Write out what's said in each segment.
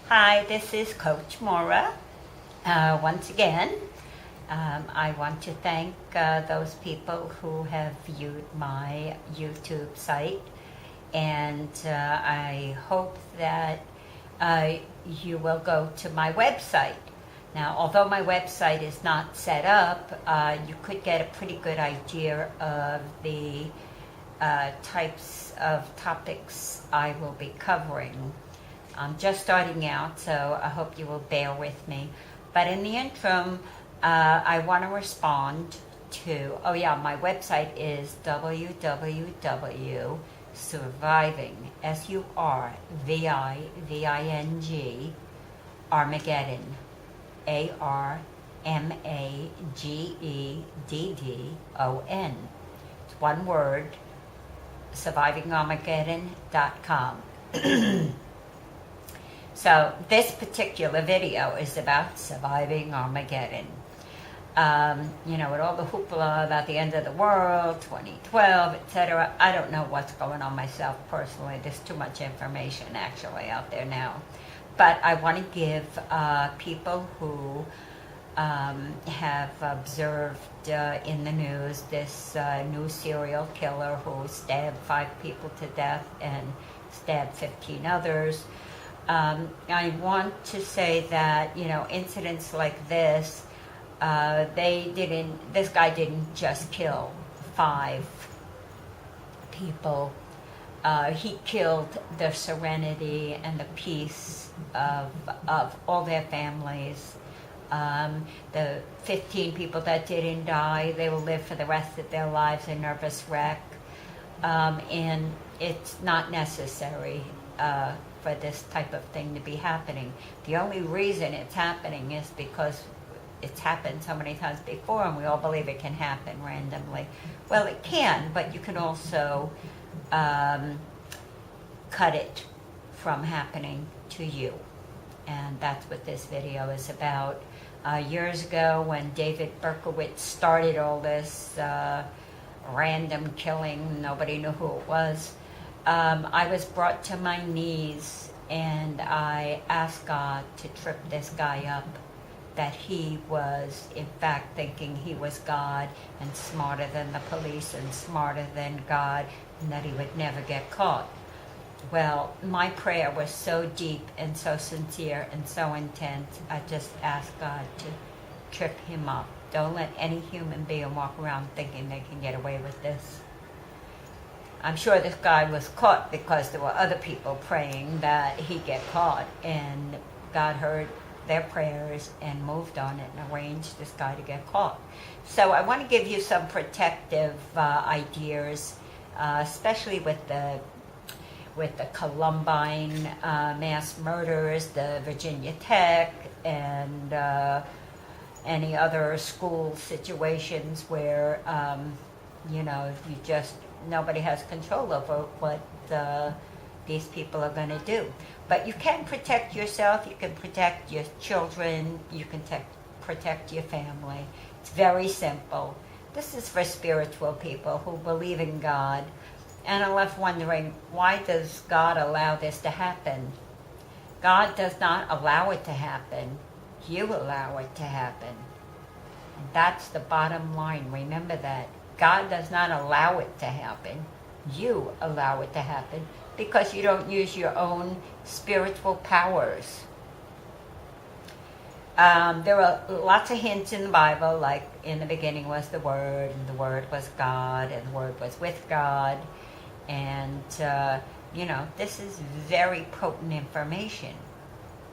Hi, this is Coach Maura. Once again, I want to thank those people who have viewed my YouTube site, and I hope that you will go to my website. Now, although my website is not set up, you could get a pretty good idea of the types of topics I will be covering. I'm just starting out, so I hope you will bear with me. But in the interim, I want to respond to, my website is www.surviving, SURVIVING, Armageddon, ARMAGEDDON. It's one word, survivingarmageddon.com. So this particular video is about surviving Armageddon. With all the hoopla about the end of the world, 2012, etc. I don't know what's going on myself personally. There's too much information actually out there now. But I want to give people who have observed in the news this new serial killer who stabbed 5 people to death and stabbed 15 others. I want to say that, incidents like this, this guy didn't just kill 5 people. He killed the serenity and the peace of all their families. The 15 people that didn't die, they will live for the rest of their lives a nervous wreck. And it's not necessary for this type of thing to be happening. The only reason it's happening is because it's happened so many times before and we all believe it can happen randomly. Well, it can, but you can also cut it from happening to you. And that's what this video is about. Years ago when David Berkowitz started all this random killing, nobody knew who it was, I was brought to my knees and I asked God to trip this guy up, that he was in fact thinking he was God and smarter than the police and smarter than God, and that he would never get caught. Well, my prayer was so deep and so sincere and so intense, I just asked God to trip him up. Don't let any human being walk around thinking they can get away with this. I'm sure this guy was caught because there were other people praying that he get caught, and God heard their prayers and moved on it and arranged this guy to get caught. So I want to give you some protective ideas, especially with the Columbine mass murders, the Virginia Tech, and any other school situations where nobody has control over what these people are going to do. But you can protect yourself, you can protect your children, you can protect your family. It's very simple. This is for spiritual people who believe in God and are left wondering, why does God allow this to happen? God does not allow it to happen. You allow it to happen. And that's the bottom line. Remember that. God does not allow it to happen. You allow it to happen because you don't use your own spiritual powers. There are lots of hints in the Bible, like in the beginning was the Word, and the Word was God, and the Word was with God. And, this is very potent information.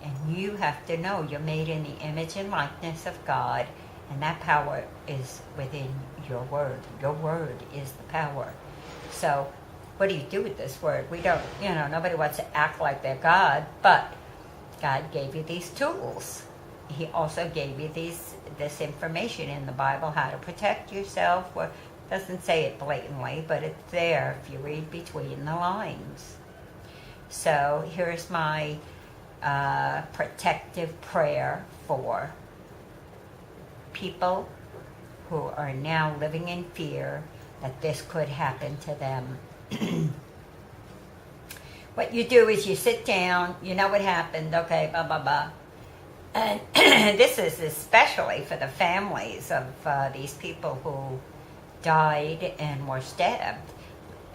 And you have to know you're made in the image and likeness of God, and that power is within your word. Your word is the power. So what do you do with this word? We don't, nobody wants to act like they're God, but God gave you these tools. He also gave you this information in the Bible, how to protect yourself. Well, it doesn't say it blatantly, but it's there if you read between the lines. So here's my protective prayer for people who are now living in fear that this could happen to them. what you do is you sit down, you know what happened, okay, blah, blah, blah. And this is especially for the families of these people who died and were stabbed.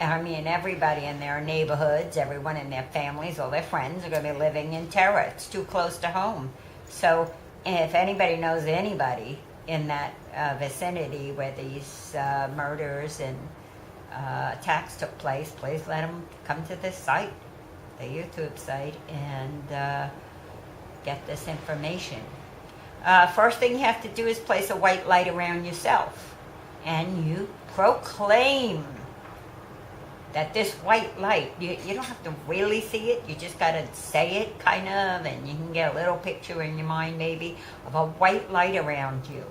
I mean, everybody in their neighborhoods, everyone in their families, all their friends are going to be living in terror. It's too close to home. So if anybody knows anybody in that vicinity where these murders and attacks took place, please let them come to this site, the YouTube site, and get this information. First thing you have to do is place a white light around yourself, and you proclaim that this white light, you don't have to really see it, you just got to say it kind of, and you can get a little picture in your mind maybe of a white light around you.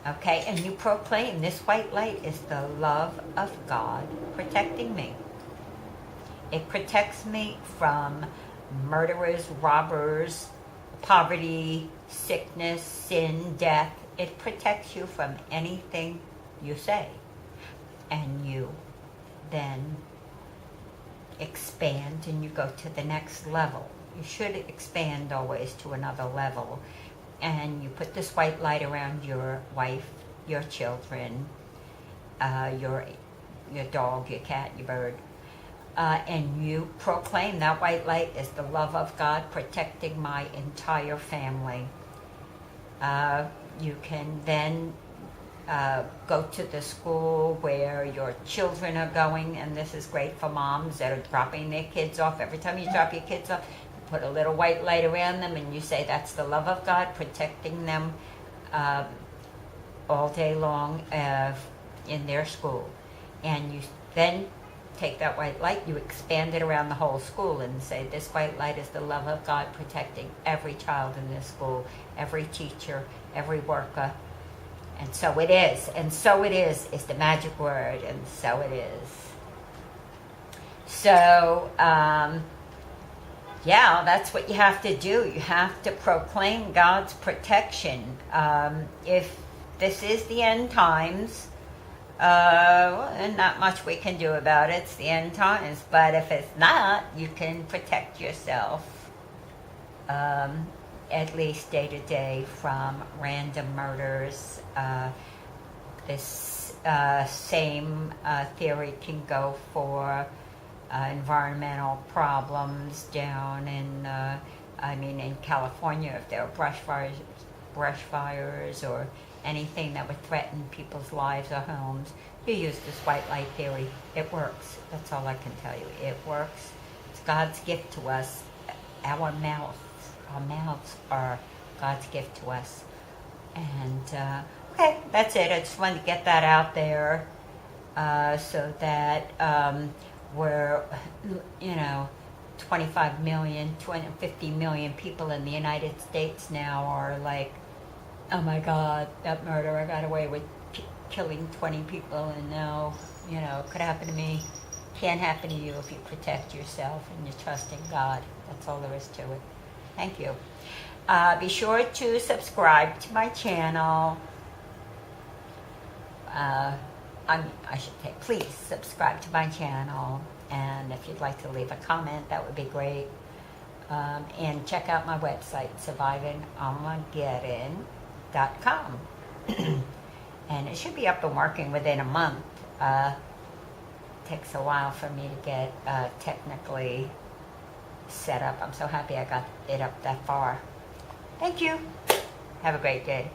Okay, and you proclaim this white light is the love of God protecting me. It protects me from murderers, robbers, poverty, sickness, sin, death. It protects you from anything you say. And you then expand and you go to the next level. You should expand always to another level. And you put this white light around your wife, your children, your dog, your cat, your bird. And you proclaim that white light is the love of God protecting my entire family. You can then go to the school where your children are going, and this is great for moms that are dropping their kids off. Every time you drop your kids off, you put a little white light around them, and you say that's the love of God protecting them all day long in their school. And you then take that white light, you expand it around the whole school and say this white light is the love of God protecting every child in this school, every teacher, every worker. And so it is. And so it is the magic word. And so it is. So, yeah, that's what you have to do. You have to proclaim God's protection. If this is the end times, and not much we can do about it. It's the end times. But if it's not, you can protect yourself, at least day to day, from random murders. This same theory can go for environmental problems down in, in California, if there are brush fires or anything that would threaten people's lives or homes. You use this white light theory. It works. That's all I can tell you. It works. It's God's gift to us. Our mouths are God's gift to us. And, okay, that's it. I just wanted to get that out there so that we're, 25 million, 250 million people in the United States now are like, oh my God, that murderer got away with killing 20 people, and now, it could happen to me. Can't happen to you if you protect yourself and you trust in God. That's all there is to it. Thank you. Be sure to subscribe to my channel. I should say, please subscribe to my channel. And if you'd like to leave a comment, that would be great. And check out my website, survivingarmageddon.com. And it should be up and working within a month. Takes a while for me to get technically set up. I'm so happy I got it up that far. Thank you. Have a great day.